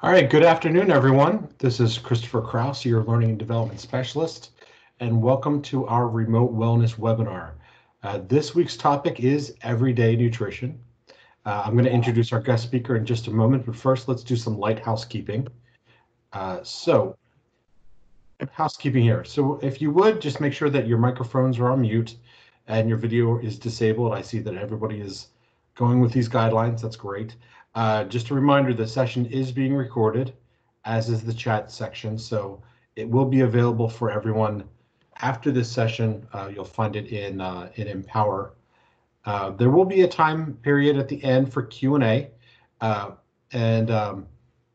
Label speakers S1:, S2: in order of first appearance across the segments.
S1: All right, good afternoon, everyone. This is Christopher Kraus, your Learning and Development Specialist, and welcome to our remote wellness webinar. This week's topic is everyday nutrition. I'm going to introduce our guest speaker in just a moment, but first let's do some light housekeeping. So, housekeeping here. So if you would, just make sure that your microphones are on mute and your video is disabled. I see that everybody is going with these guidelines. That's great. Just a reminder, the session is being recorded, as is the chat section. So it will be available for everyone after this session. You'll find it in Empower. There will be a time period at the end for Q&A. And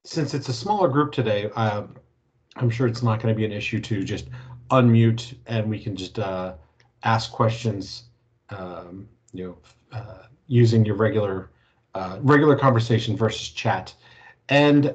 S1: since it's a smaller group today, I'm sure it's not going to be an issue to just unmute and we can just ask questions, using your regular conversation versus chat. And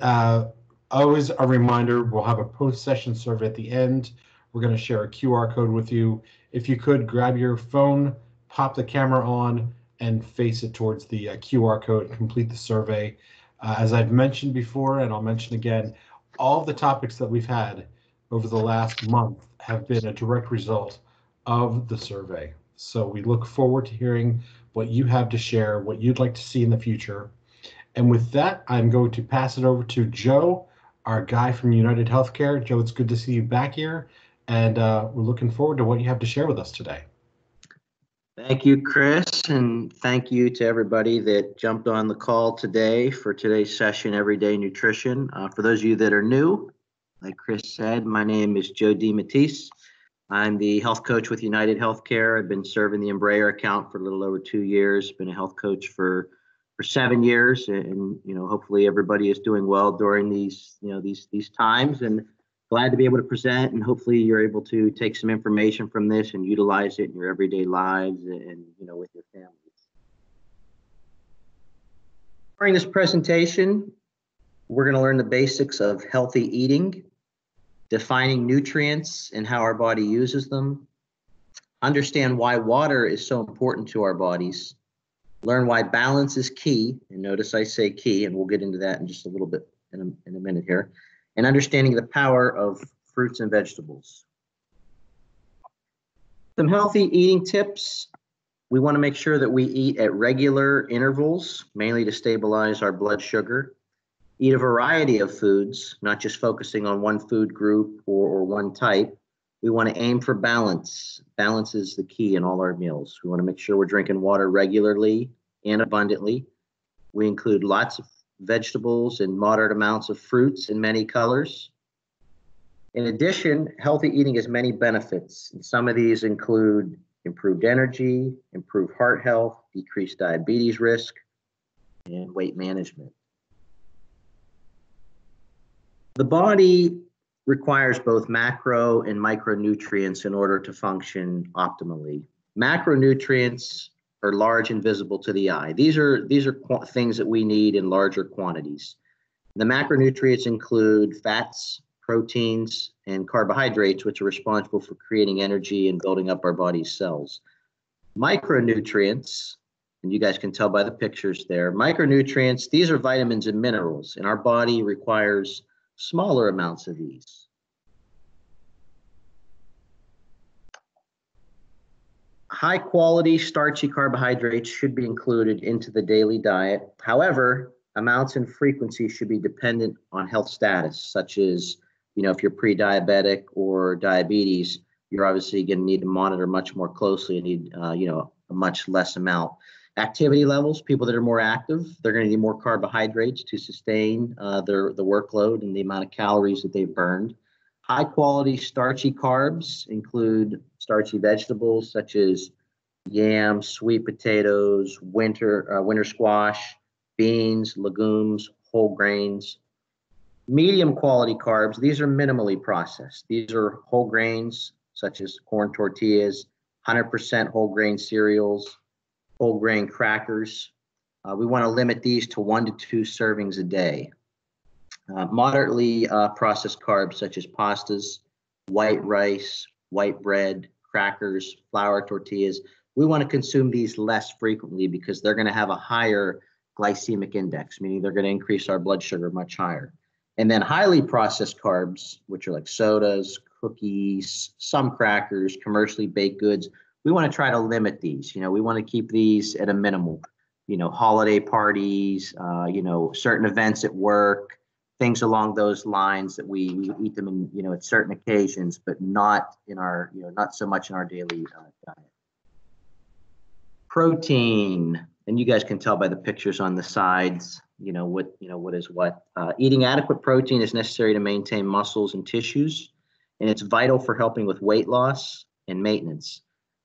S1: always a reminder, we'll have a post-session survey at the end. We're going to share a QR code with you. If you could, grab your phone, pop the camera on, and face it towards the QR code and complete the survey. As I've mentioned before, and I'll mention again, all of the topics that we've had over the last month have been a direct result of the survey. So we look forward to hearing what you have to share, what you'd like to see in the future. And with that, I'm going to pass it over to Joe, our guy from United Healthcare. Joe, it's good to see you back here, and we're looking forward to what you have to share with us today.
S2: Thank you, Chris, and thank you to everybody that jumped on the call today for today's session, Everyday Nutrition. For those of you that are new, like Chris said, my name is Joe DeMatteis. I'm the health coach with United Healthcare. I've been serving the Embraer account for a little over 2 years, been a health coach for 7 years, and hopefully everybody is doing well during these times, and glad to be able to present, and hopefully you're able to take some information from this and utilize it in your everyday lives and with your families. During this presentation, we're going to learn the basics of healthy eating, defining nutrients and how our body uses them, understand why water is so important to our bodies, learn why balance is key, and notice I say key, and we'll get into that in just a little bit in a minute here, and understanding the power of fruits and vegetables. Some healthy eating tips. We want to make sure that we eat at regular intervals, mainly to stabilize our blood sugar. Eat a variety of foods, not just focusing on one food group or one type. We want to aim for balance. Balance is the key in all our meals. We want to make sure we're drinking water regularly and abundantly. We include lots of vegetables and moderate amounts of fruits in many colors. In addition, healthy eating has many benefits. And some of these include improved energy, improved heart health, decreased diabetes risk, and weight management. The body requires both macro and micronutrients in order to function optimally. Macronutrients are large and visible to the eye. These are things that we need in larger quantities. The macronutrients include fats, proteins, and carbohydrates, which are responsible for creating energy and building up our body's cells. Micronutrients, and you guys can tell by the pictures there, micronutrients, these are vitamins and minerals, and our body requires smaller amounts of these. High quality starchy carbohydrates should be included into the daily diet. However, amounts and frequency should be dependent on health status, such as, if you're pre-diabetic or diabetes, you're obviously going to need to monitor much more closely and need, a much less amount. Activity levels, people that are more active, they're going to need more carbohydrates to sustain the workload and the amount of calories that they've burned. High quality starchy carbs include starchy vegetables such as yams, sweet potatoes, winter squash, beans, legumes, whole grains. Medium quality carbs, these are minimally processed. These are whole grains such as corn tortillas, 100% whole grain cereals, whole grain crackers. We want to limit these to 1 to 2 servings a day. Moderately processed carbs such as pastas, white rice, white bread, crackers, flour tortillas. We want to consume these less frequently because they're going to have a higher glycemic index, meaning they're going to increase our blood sugar much higher. And then highly processed carbs, which are like sodas, cookies, some crackers, commercially baked goods, we want to try to limit these. We want to keep these at a minimal. Holiday parties, certain events at work, things along those lines that we eat them in, at certain occasions, but not in our, not so much in our daily diet. Protein, and you guys can tell by the pictures on the sides, what is what. Eating adequate protein is necessary to maintain muscles and tissues, and it's vital for helping with weight loss and maintenance.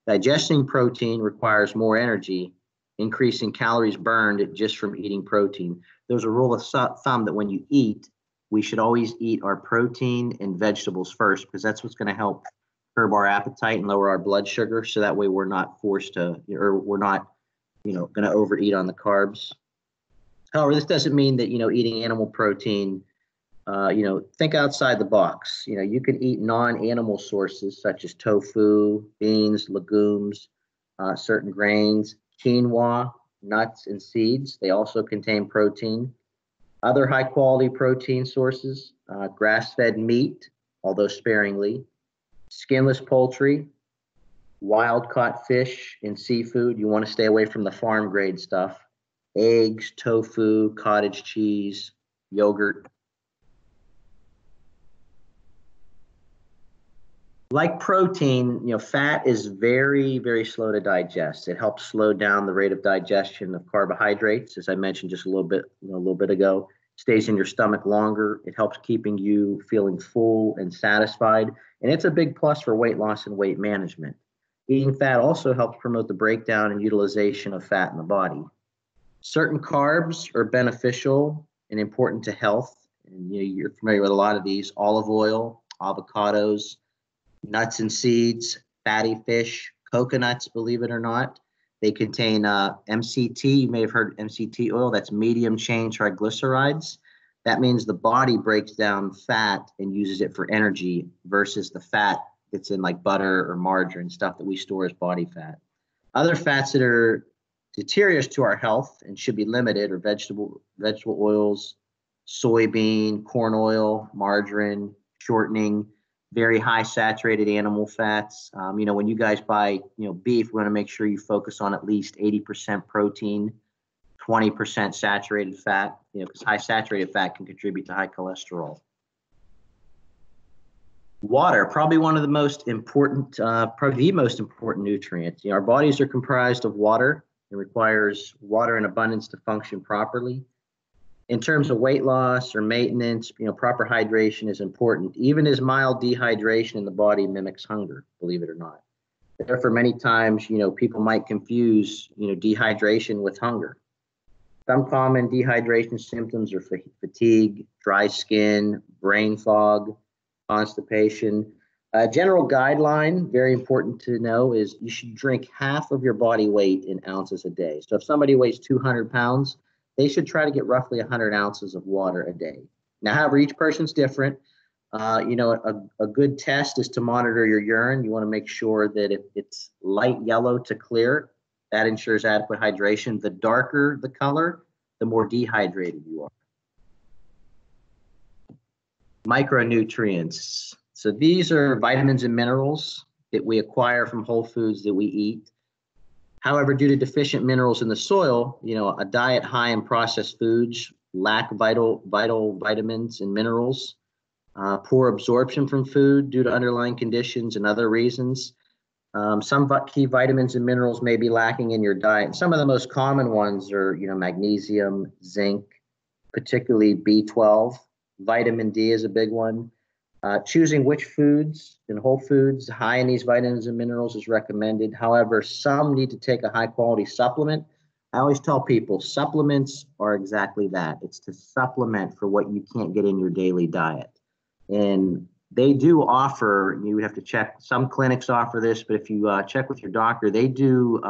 S2: Digesting protein requires more energy, increasing calories burned just from eating protein. There's a rule of thumb that when you eat, we should always eat our protein and vegetables first, because that's what's going to help curb our appetite and lower our blood sugar. So that way we're not forced to, or we're not, going to overeat on the carbs. However, this doesn't mean that, eating animal protein, think outside the box. You can eat non-animal sources such as tofu, beans, legumes, certain grains, quinoa, nuts, and seeds. They also contain protein. Other high-quality protein sources, grass-fed meat, although sparingly, skinless poultry, wild-caught fish and seafood. You want to stay away from the farm-grade stuff. Eggs, tofu, cottage cheese, yogurt. Like protein, fat is very, very slow to digest. It helps slow down the rate of digestion of carbohydrates, as I mentioned just a little bit ago. Stays in your stomach longer. It helps keeping you feeling full and satisfied, and it's a big plus for weight loss and weight management. Eating fat also helps promote the breakdown and utilization of fat in the body. Certain carbs are beneficial and important to health, and you're familiar with a lot of these: olive oil, avocados, nuts and seeds, fatty fish, coconuts, believe it or not. They contain MCT. You may have heard MCT oil. That's medium chain triglycerides. That means the body breaks down fat and uses it for energy versus the fat that's in like butter or margarine, stuff that we store as body fat. Other fats that are deleterious to our health and should be limited are vegetable oils, soybean, corn oil, margarine, shortening, very high saturated animal fats. When you guys buy, beef, we want to make sure you focus on at least 80% protein, 20% saturated fat, because high saturated fat can contribute to high cholesterol. Water, probably one of the most important, probably the most important nutrient. Our bodies are comprised of water. It requires water in abundance to function properly. In terms of weight loss or maintenance, proper hydration is important, even as mild dehydration in the body mimics hunger, believe it or not. Therefore, many times, people might confuse, dehydration with hunger. Some common dehydration symptoms are fatigue, dry skin, brain fog, constipation. A general guideline, very important to know, is you should drink half of your body weight in ounces a day. So if somebody weighs 200 pounds, they should try to get roughly 100 ounces of water a day. Now, however, each person's different. A good test is to monitor your urine. You want to make sure that if it's light yellow to clear, that ensures adequate hydration. The darker the color, the more dehydrated you are. Micronutrients. So these are vitamins and minerals that we acquire from whole foods that we eat. However, due to deficient minerals in the soil, a diet high in processed foods lack vital vitamins and minerals, poor absorption from food due to underlying conditions and other reasons. Some key vitamins and minerals may be lacking in your diet. And some of the most common ones are, magnesium, zinc, particularly B12. Vitamin D is a big one. Choosing which foods and whole foods high in these vitamins and minerals is recommended. However, some need to take a high quality supplement. I always tell people supplements are exactly that. It's to supplement for what you can't get in your daily diet. And they do offer, you would have to check, some clinics offer this, but if you check with your doctor, they do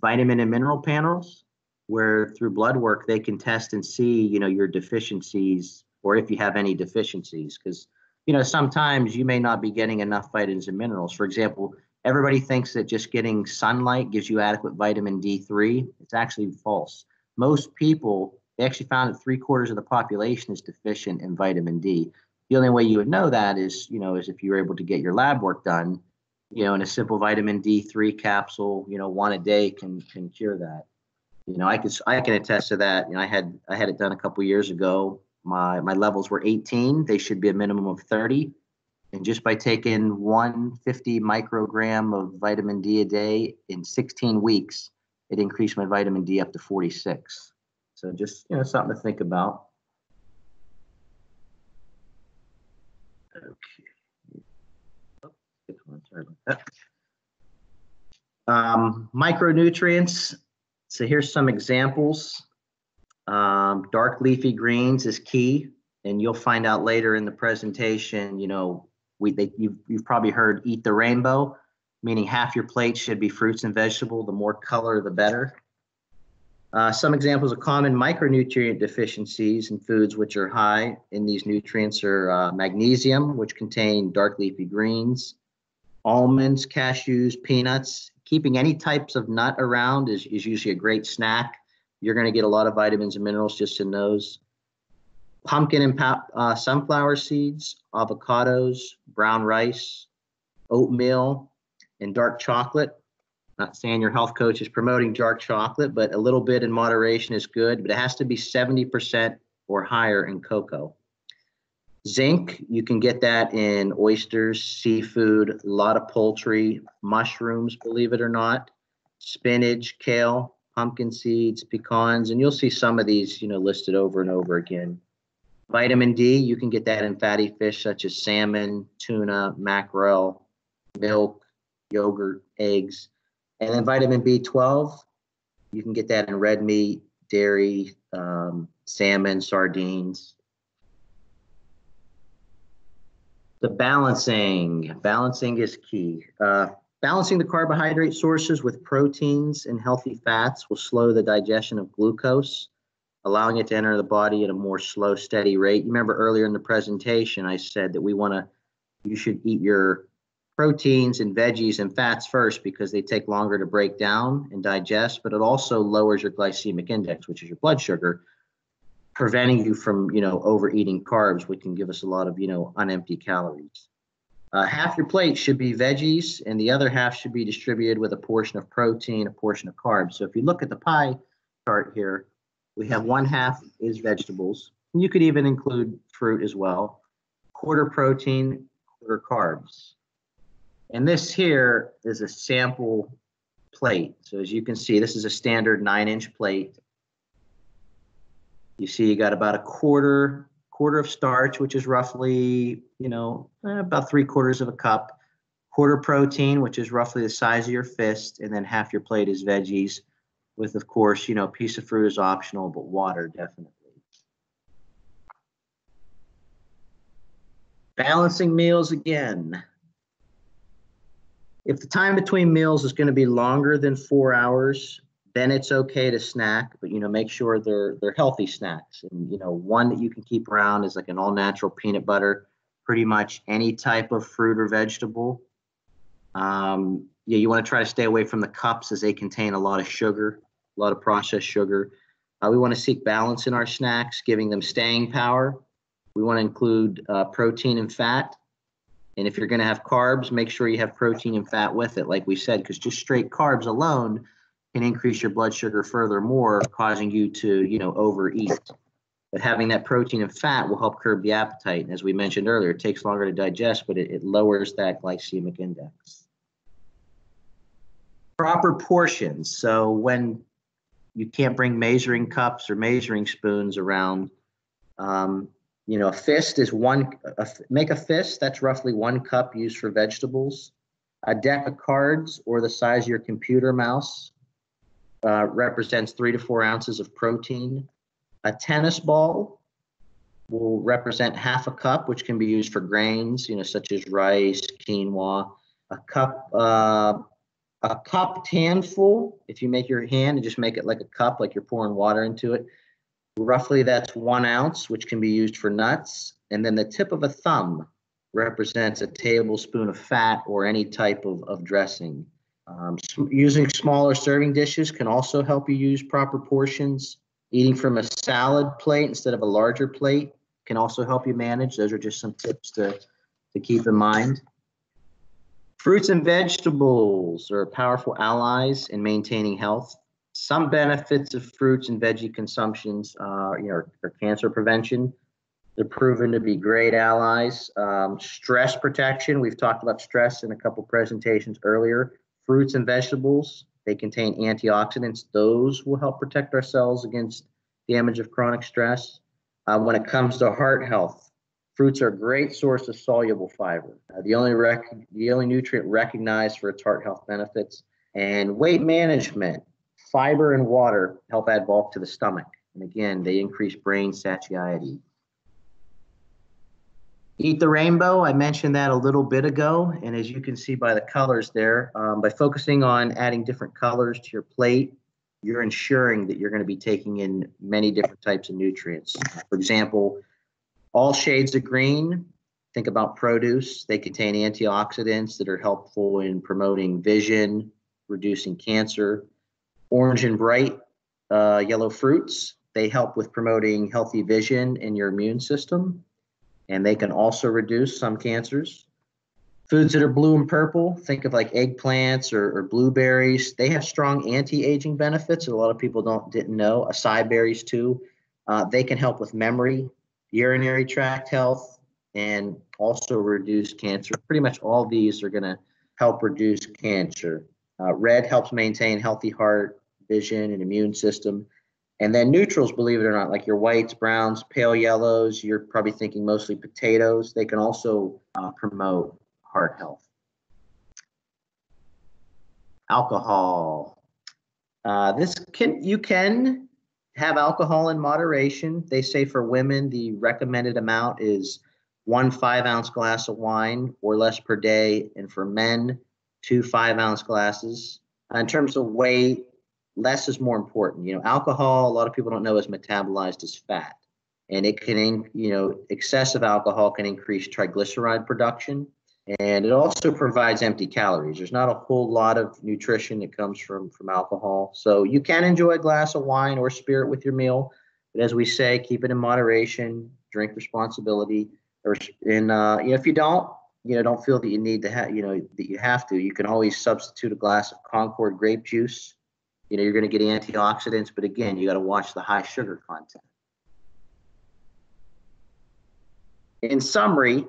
S2: vitamin and mineral panels where through blood work, they can test and see, your deficiencies or if you have any deficiencies. Because sometimes you may not be getting enough vitamins and minerals. For example, everybody thinks that just getting sunlight gives you adequate vitamin D3. It's actually false. Most people they actually found that 3/4 of the population is deficient in vitamin D. The only way you would know that is, is if you were able to get your lab work done, and a simple vitamin D3 capsule, one a day can cure that. I can attest to that. I had it done a couple years ago. My levels were 18. They should be a minimum of 30. And just by taking 150 microgram of vitamin D a day in 16 weeks, it increased my vitamin D up to 46. So just, something to think about. Okay. Sorry about that. Micronutrients. So here's some examples. Dark leafy greens is key, and you'll find out later in the presentation. You've probably heard eat the rainbow, meaning half your plate should be fruits and vegetables. The more color, the better. Some examples of common micronutrient deficiencies in foods which are high in these nutrients are magnesium, which contain dark leafy greens, almonds, cashews, peanuts. Keeping any types of nut around is usually a great snack. You're going to get a lot of vitamins and minerals just in those. Pumpkin and sunflower seeds, avocados, brown rice, oatmeal, and dark chocolate. Not saying your health coach is promoting dark chocolate, but a little bit in moderation is good, but it has to be 70% or higher in cocoa. Zinc, you can get that in oysters, seafood, a lot of poultry, mushrooms, believe it or not, spinach, kale, pumpkin seeds, pecans, and you'll see some of these, listed over and over again. Vitamin D, you can get that in fatty fish such as salmon, tuna, mackerel, milk, yogurt, eggs. And then vitamin B12, you can get that in red meat, dairy, salmon, sardines. The balancing is key. Balancing the carbohydrate sources with proteins and healthy fats will slow the digestion of glucose, allowing it to enter the body at a more slow, steady rate. You remember earlier in the presentation, I said that you should eat your proteins and veggies and fats first because they take longer to break down and digest, but it also lowers your glycemic index, which is your blood sugar, preventing you from, overeating carbs, which can give us a lot of, unempty calories. Half your plate should be veggies, and the other half should be distributed with a portion of protein, a portion of carbs. So if you look at the pie chart here, we have 1/2 is vegetables. And you could even include fruit as well. 1/4 protein, 1/4 carbs. And this here is a sample plate. So as you can see, this is a standard 9-inch plate. You see you got about a quarter of starch, which is roughly, about 3/4 of a cup. 1/4 protein, which is roughly the size of your fist. And then half your plate is veggies with, of course, a piece of fruit is optional, but water definitely. Balancing meals again. If the time between meals is going to be longer than 4 hours, then it's okay to snack, but make sure they're healthy snacks. And one that you can keep around is like an all-natural peanut butter, pretty much any type of fruit or vegetable. You want to try to stay away from the cups as they contain a lot of sugar, a lot of processed sugar. We want to seek balance in our snacks, giving them staying power. We want to include protein and fat. And if you're going to have carbs, make sure you have protein and fat with it, like we said, because just straight carbs alone can increase your blood sugar furthermore, causing you to, overeat. But having that protein and fat will help curb the appetite. And as we mentioned earlier, it takes longer to digest, but it lowers that glycemic index. Proper portions. So when you can't bring measuring cups or measuring spoons around, a fist is make a fist, that's roughly 1 cup used for vegetables. A deck of cards or the size of your computer mouse represents 3 to 4 ounces of protein. A tennis ball will represent 1/2 cup, which can be used for grains, such as rice, quinoa. A cup handful, if you make your hand and just make it like a cup, like you're pouring water into it, roughly that's 1 ounce, which can be used for nuts. And then the tip of a thumb represents a tablespoon of fat or any type of dressing. Using smaller serving dishes can also help you use proper portions. Eating from a salad plate instead of a larger plate can also help you manage. Those are just some tips to keep in mind. Fruits and vegetables are powerful allies in maintaining health. Some benefits of fruits and veggie consumptions are cancer prevention. They're proven to be great allies. Stress protection. We've talked about stress in a couple presentations earlier. Fruits and vegetables, they contain antioxidants. Those will help protect our cells against damage of chronic stress. When it comes to heart health, fruits are a great source of soluble fiber. The only nutrient recognized for its heart health benefits. And weight management, fiber and water help add bulk to the stomach. And again, they increase brain satiety. Eat the rainbow, I mentioned that a little bit ago, and as you can see by the colors there, by focusing on adding different colors to your plate, you're ensuring that you're going to be taking in many different types of nutrients. For example, all shades of green, think about produce. They contain antioxidants that are helpful in promoting vision, reducing cancer. Orange and bright yellow fruits, they help with promoting healthy vision in your immune system, and they can also reduce some cancers. Foods that are blue and purple, think of like eggplants or blueberries. They have strong anti-aging benefits that a lot of people didn't know. Acai berries too. They can help with memory, urinary tract health, and also reduce cancer. Pretty much all these are going to help reduce cancer. Red helps maintain healthy heart, vision, and immune system. And then neutrals, believe it or not, like your whites, browns, pale yellows, you're probably thinking mostly potatoes. They can also promote heart health. Alcohol. You can have alcohol in moderation. They say for women, the recommended amount is 1 5-ounce glass of wine or less per day. And for men, 2 5-ounce glasses. In terms of weight, less is more important. Alcohol, a lot of people don't know, is metabolized as fat. And it can, excessive alcohol can increase triglyceride production. And it also provides empty calories. There's not a whole lot of nutrition that comes from alcohol. So you can enjoy a glass of wine or spirit with your meal. But as we say, keep it in moderation, drink responsibility. If you don't feel that you need to that you have to, you can always substitute a glass of Concord grape juice. You're going to get antioxidants, but again, you got to watch the high sugar content. In summary,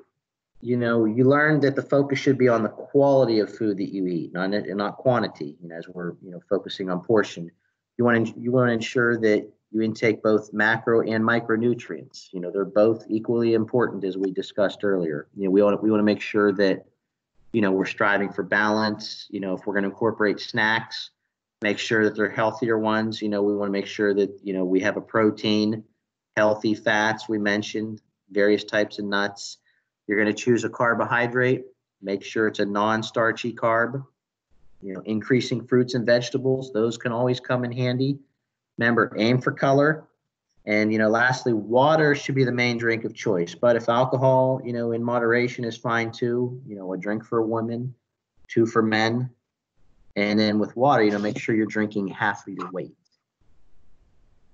S2: you learned that the focus should be on the quality of food that you eat, not quantity. As we're focusing on portion, you want to ensure that you intake both macro and micronutrients. They're both equally important, as we discussed earlier. We want to make sure that we're striving for balance. If we're going to incorporate snacks, make sure that they're healthier ones. We want to make sure that we have a protein, healthy fats. We mentioned various types of nuts. You're going to choose a carbohydrate. Make sure it's a non-starchy carb. Increasing fruits and vegetables, those can always come in handy. Remember, aim for color. And, lastly, water should be the main drink of choice. But if alcohol, in moderation is fine too. A drink for a woman, 2 for men. And then with water, make sure you're drinking half of your weight.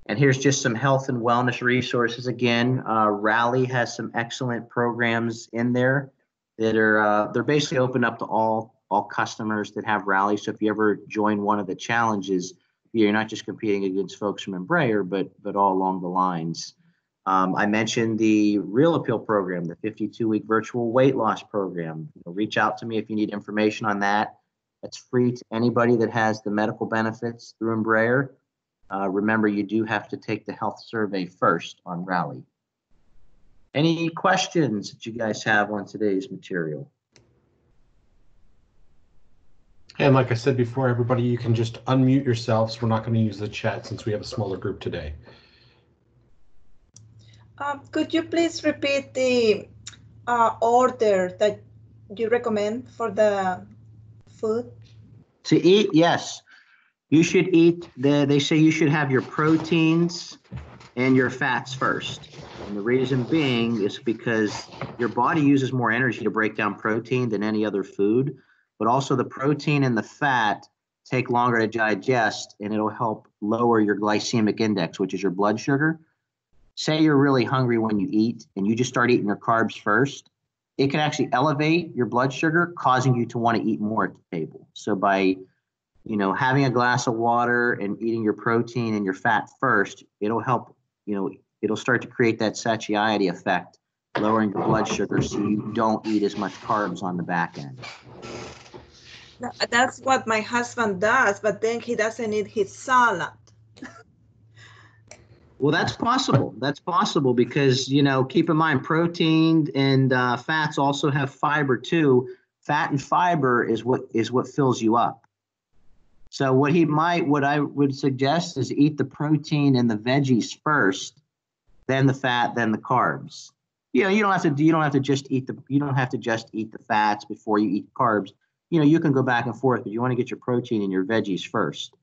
S2: And here's just some health and wellness resources. Again, Rally has some excellent programs in there that are they're basically open up to all customers that have Rally. So if you ever join one of the challenges, you're not just competing against folks from Embraer, but all along the lines. I mentioned the Real Appeal program, the 52-week virtual weight loss program. Reach out to me if you need information on that. That's free to anybody that has the medical benefits through Embraer. Remember, you do have to take the health survey first on Rally. Any questions that you guys have on today's material?
S1: And like I said before, everybody, you can just unmute yourselves. We're not going to use the chat since we have a smaller group today.
S3: Could you please repeat the order that you recommend for the food?
S2: To eat, yes. You should eat, they say you should have your proteins and your fats first. And the reason being is because your body uses more energy to break down protein than any other food, but also the protein and the fat take longer to digest, and it'll help lower your glycemic index, which is your blood sugar. Say you're really hungry when you eat and you just start eating your carbs first, it can actually elevate your blood sugar, causing you to want to eat more at the table. So by, having a glass of water and eating your protein and your fat first, it'll help, it'll start to create that satiety effect, lowering your blood sugar so you don't eat as much carbs on the back end.
S3: That's what my husband does, but then he doesn't eat his salad.
S2: Well, that's possible. That's possible because, keep in mind, protein and fats also have fiber too. Fat and fiber is what fills you up. So what I would suggest is eat the protein and the veggies first, then the fat, then the carbs. You don't have to just eat the fats before you eat carbs. You can go back and forth, but you want to get your protein and your veggies first.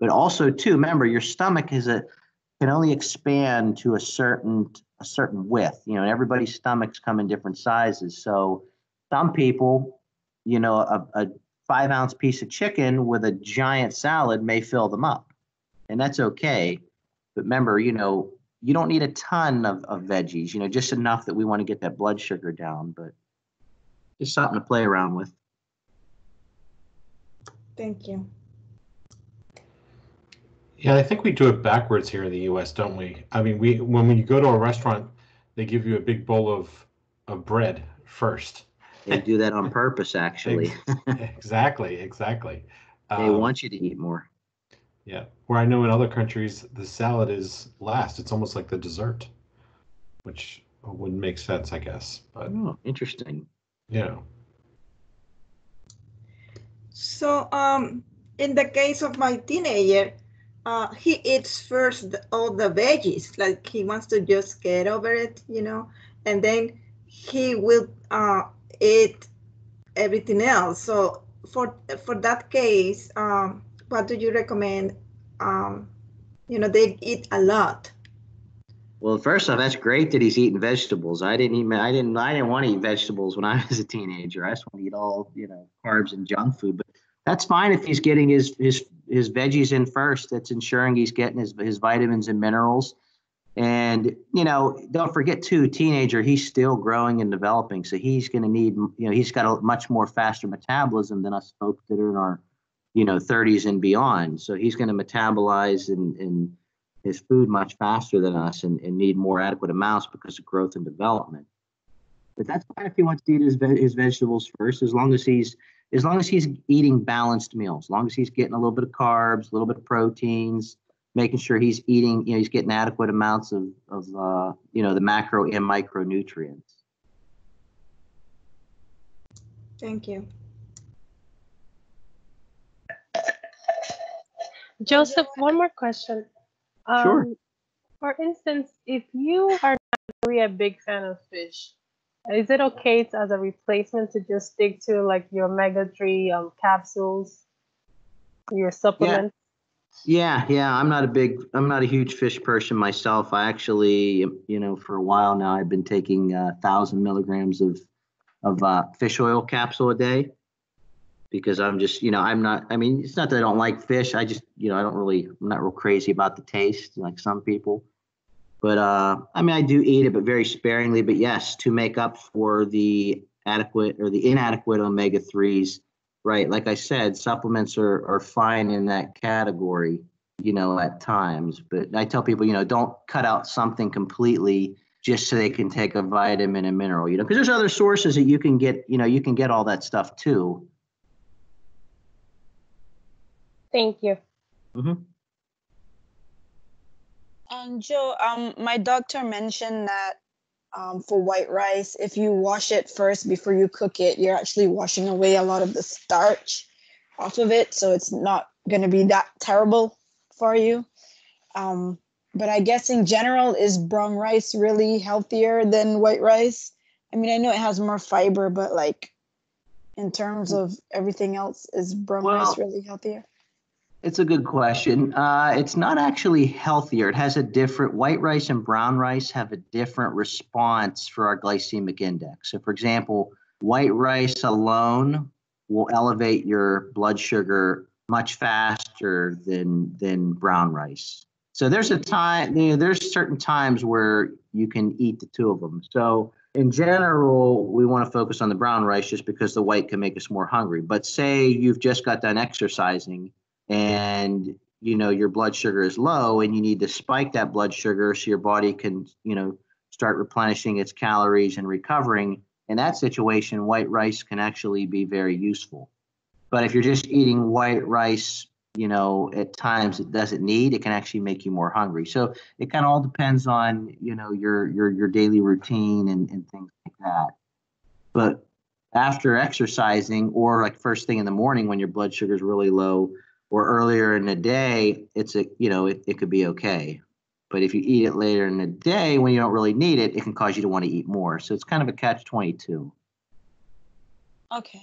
S2: But also too, remember your stomach can only expand to a certain width. Everybody's stomachs come in different sizes. So some people, a 5-ounce piece of chicken with a giant salad may fill them up, and that's okay. But remember, you don't need a ton of veggies, just enough that we want to get that blood sugar down, but just something to play around with.
S3: Thank you.
S1: Yeah, I think we do it backwards here in the U.S., don't we? I mean, when you go to a restaurant, they give you a big bowl of bread first.
S2: They do that on purpose, actually.
S1: Exactly.
S2: They want you to eat more.
S1: Yeah, where I know in other countries, the salad is last. It's almost like the dessert, which wouldn't make sense, I guess. But
S2: interesting.
S1: Yeah.
S3: So, in the case of my teenager, he eats first all the veggies, like he wants to just get over it, and then he will eat everything else. So for that case, what do you recommend? They eat a lot.
S2: Well, first off, that's great that he's eating vegetables. I didn't want to eat vegetables when I was a teenager. I just want to eat all, carbs and junk food. But that's fine if he's getting his veggies in first. That's ensuring he's getting his vitamins and minerals. And, don't forget too, teenager, he's still growing and developing. So he's going to need, he's got a much more faster metabolism than us folks that are in our, 30s and beyond. So he's going to metabolize and his food much faster than us and need more adequate amounts because of growth and development. But that's fine if he wants to eat his vegetables first, as long as he's eating balanced meals, as long as he's getting a little bit of carbs, a little bit of proteins, making sure he's eating, he's getting adequate amounts of the macro and micronutrients.
S3: Thank you.
S4: Joseph, one more question.
S2: Sure.
S4: For instance, if you are not really a big fan of fish, is it okay as a replacement to just stick to like your omega-3 capsules, your supplements?
S2: Yeah. I'm not a huge fish person myself. I actually, for a while now, I've been taking 1,000 milligrams of fish oil capsule a day. Because I'm just, it's not that I don't like fish. I just, I'm not real crazy about the taste like some people. But, I do eat it, but very sparingly. But yes, to make up for the adequate or the inadequate omega-3s, right? Like I said, supplements are fine in that category, at times. But I tell people, don't cut out something completely just so they can take a vitamin and mineral, because there's other sources that you can get, you can get all that stuff too.
S4: Thank you.
S2: Mm-hmm.
S5: Joe, my doctor mentioned that for white rice, if you wash it first before you cook it, you're actually washing away a lot of the starch off of it. So it's not going to be that terrible for you. But I guess in general, is brown rice really healthier than white rice? I know it has more fiber, but like in terms of everything else, is brown rice really healthier?
S2: It's a good question. It's not actually healthier. It has white rice and brown rice have a different response for our glycemic index. So for example, white rice alone will elevate your blood sugar much faster than brown rice. So there's a time, there's certain times where you can eat the two of them. So in general, we want to focus on the brown rice just because the white can make us more hungry. But say you've just got done exercising and your blood sugar is low and you need to spike that blood sugar so your body can, start replenishing its calories and recovering. In that situation, white rice can actually be very useful. But if you're just eating white rice, at times it doesn't need, it can actually make you more hungry. So it kind of all depends on, your daily routine and things like that. But after exercising or like first thing in the morning when your blood sugar is really low or earlier in the day, it could be okay. But if you eat it later in the day when you don't really need it, it can cause you to want to eat more. So it's kind of a catch-22.
S5: Okay.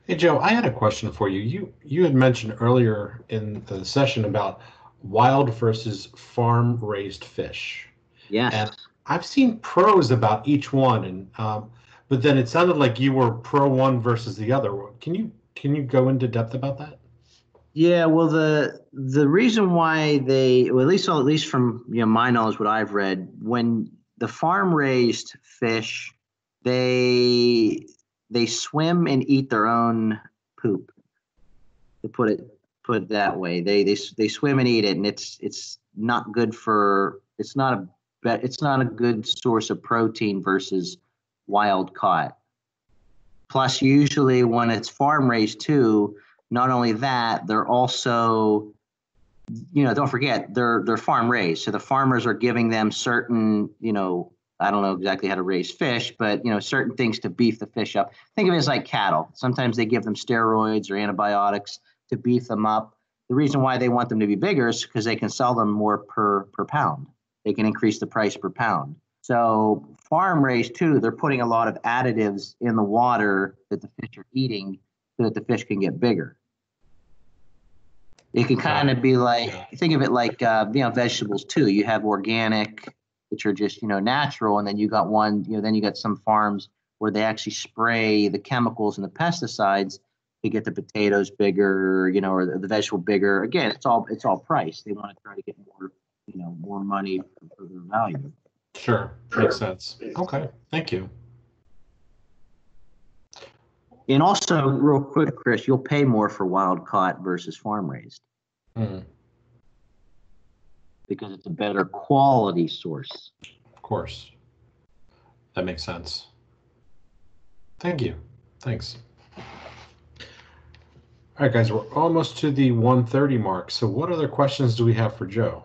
S1: Hey, Joe, I had a question for you. You had mentioned earlier in the session about wild versus farm-raised fish.
S2: Yes.
S1: And I've seen pros about each one, and but then it sounded like you were pro one versus the other. Can you go into depth about that?
S2: Yeah, well, the reason why at least from my knowledge, what I've read, when the farm-raised fish, they swim and eat their own poop. To put it that way, they swim and eat it, and it's not good for it's not a good source of protein versus wild caught. Plus, usually when it's farm raised too, not only that, they're also, don't forget they're farm raised. So the farmers are giving them certain, I don't know exactly how to raise fish, but certain things to beef the fish up. Think of it as like cattle. Sometimes they give them steroids or antibiotics to beef them up. The reason why they want them to be bigger is because they can sell them more per pound. They can increase the price per pound. So farm raised too, they're putting a lot of additives in the water that the fish are eating so that the fish can get bigger. It can kind of be like, think of it like, vegetables too. You have organic, which are just, natural. And then you got then you got some farms where they actually spray the chemicals and the pesticides to get the potatoes bigger, or the vegetable bigger. Again, it's all price. They want to try to get more, more money for their value.
S1: Sure. Makes sense. Okay. Thank you.
S2: And also, real quick, Chris, you'll pay more for wild caught versus farm raised. Because it's a better quality source.
S1: Of course. That makes sense. Thank you. Thanks. All right, guys, we're almost to the 1:30 mark. So what other questions do we have for Joe?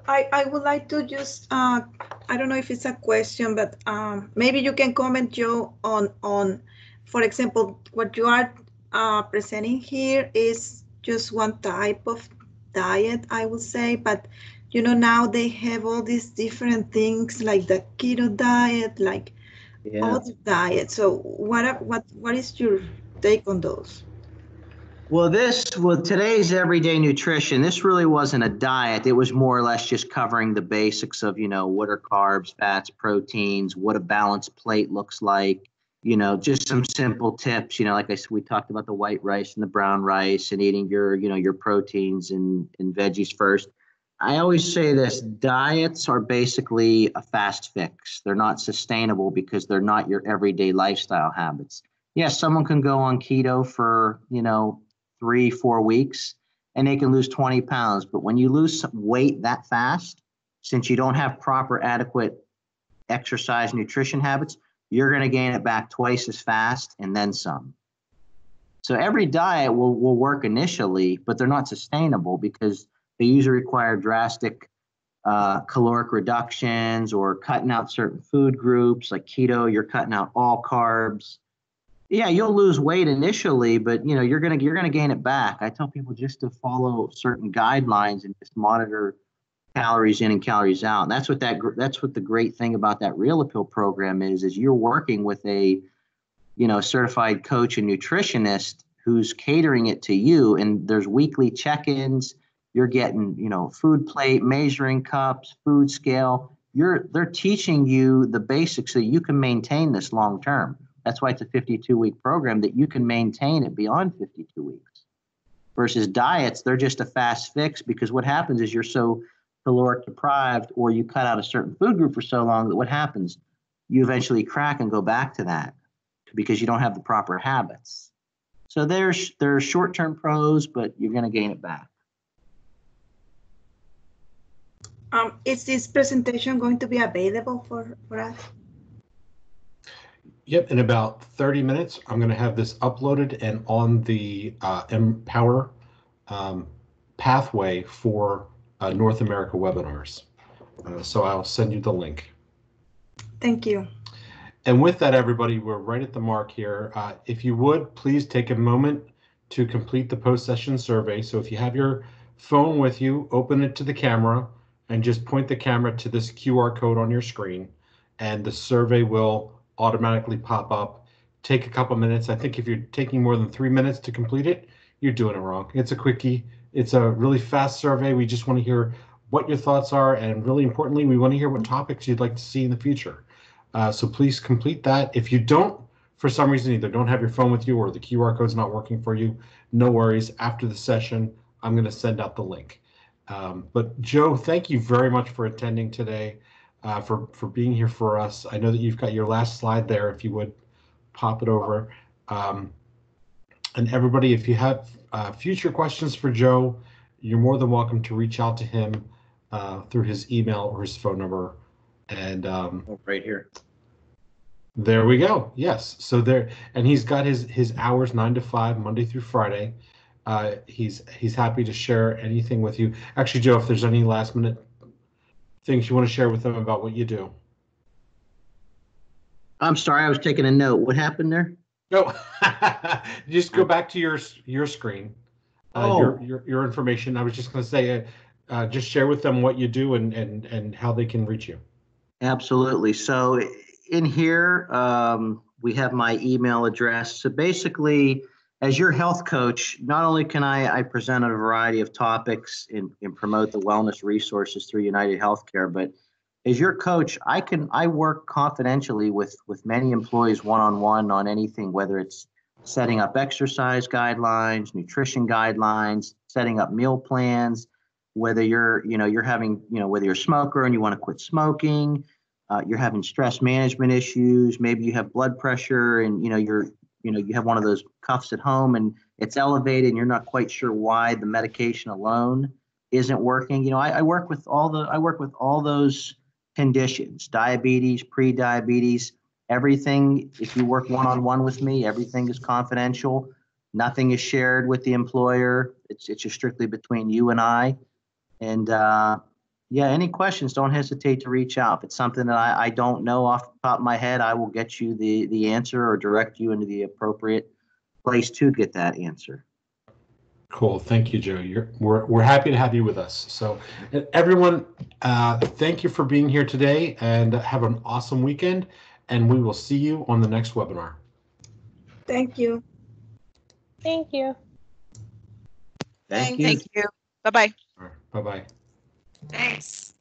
S3: I would like to just, I don't know if it's a question, but maybe you can comment, Joe, on, for example, what you are presenting here is just one type of diet, I would say, but now they have all these different things like the keto diet, like all the diets. So what is your take on those?
S2: Well, today's everyday nutrition, this really wasn't a diet. It was more or less just covering the basics of, what are carbs, fats, proteins, what a balanced plate looks like, just some simple tips, like I said, we talked about the white rice and the brown rice and eating your proteins and veggies first. I always say this, diets are basically a fast fix. They're not sustainable because they're not your everyday lifestyle habits. Yes, someone can go on keto for, 3-4 weeks and they can lose 20 pounds. But when you lose weight that fast, since you don't have proper adequate exercise nutrition habits, you're going to gain it back twice as fast and then some. So every diet will work initially, but they're not sustainable because they usually require drastic caloric reductions or cutting out certain food groups. Like keto, you're cutting out all carbs. Yeah, you'll lose weight initially, but you're gonna gain it back. I tell people just to follow certain guidelines and just monitor calories in and calories out. And that's what the great thing about that Real Appeal program is you're working with a certified coach and nutritionist who's catering it to you. And there's weekly check-ins. You're getting food plate, measuring cups, food scale. they're teaching you the basics so you can maintain this long term. That's why it's a 52-week program, that you can maintain it beyond 52 weeks. Versus diets, they're just a fast fix, because what happens is you're so caloric deprived, or you cut out a certain food group for so long that what happens, you eventually crack and go back to that because you don't have the proper habits. So there's short-term pros, but you're going to gain it back.
S3: Is this presentation going to be available for us?
S1: Yep, in about 30 minutes, I'm going to have this uploaded and on the Empower pathway for North America webinars. So I'll send you the link.
S3: Thank you.
S1: And with that, everybody, we're right at the mark here. If you would, please take a moment to complete the post-session survey. So if you have your phone with you, open it to the camera and just point the camera to this QR code on your screen, and the survey will automatically pop up. Take a couple minutes. I think if you're taking more than 3 minutes to complete it, you're doing it wrong. It's a quickie. It's a really fast survey. We just want to hear what your thoughts are, and really importantly, we want to hear what topics you'd like to see in the future. So please complete that. If you don't, for some reason, either don't have your phone with you or the QR code's not working for you, no worries. After the session, I'm going to send out the link. But Joe, thank you very much for attending today, for being here for us. I know that you've got your last slide there. If you would pop it over. And everybody, if you have future questions for Joe, you're more than welcome to reach out to him through his email or his phone number. And
S2: right here.
S1: There we go. Yes. So there, and he's got his hours 9 to 5, Monday through Friday. He's happy to share anything with you. Actually, Joe, if there's any last minute things you want to share with them about what you do.
S2: I'm sorry, I was taking a note. What happened there?
S1: No, just go back to your screen. Your information. I was just going to say, just share with them what you do and how they can reach you.
S2: Absolutely. So in here, we have my email address. So basically, as your health coach, not only can I present a variety of topics and promote the wellness resources through United Healthcare, but as your coach, I work confidentially with many employees one-on-one on anything, whether it's setting up exercise guidelines, nutrition guidelines, setting up meal plans, whether you're a smoker and you want to quit smoking, you're having stress management issues, maybe you have blood pressure and you have one of those cuffs at home and it's elevated and you're not quite sure why the medication alone isn't working. I work with all those conditions, diabetes, pre-diabetes, everything. If you work one-on-one with me, everything is confidential. Nothing is shared with the employer. It's just strictly between you and I. And any questions, don't hesitate to reach out. If it's something that I don't know off the top of my head, I will get you the answer or direct you into the appropriate place to get that answer.
S1: Cool. Thank you, Joe. We're happy to have you with us. So everyone, thank you for being here today and have an awesome weekend. And we will see you on the next webinar.
S3: Thank you.
S4: Thank you.
S2: Thank you.
S5: Thank you. Bye-bye.
S1: All right. Bye-bye.
S5: Thanks.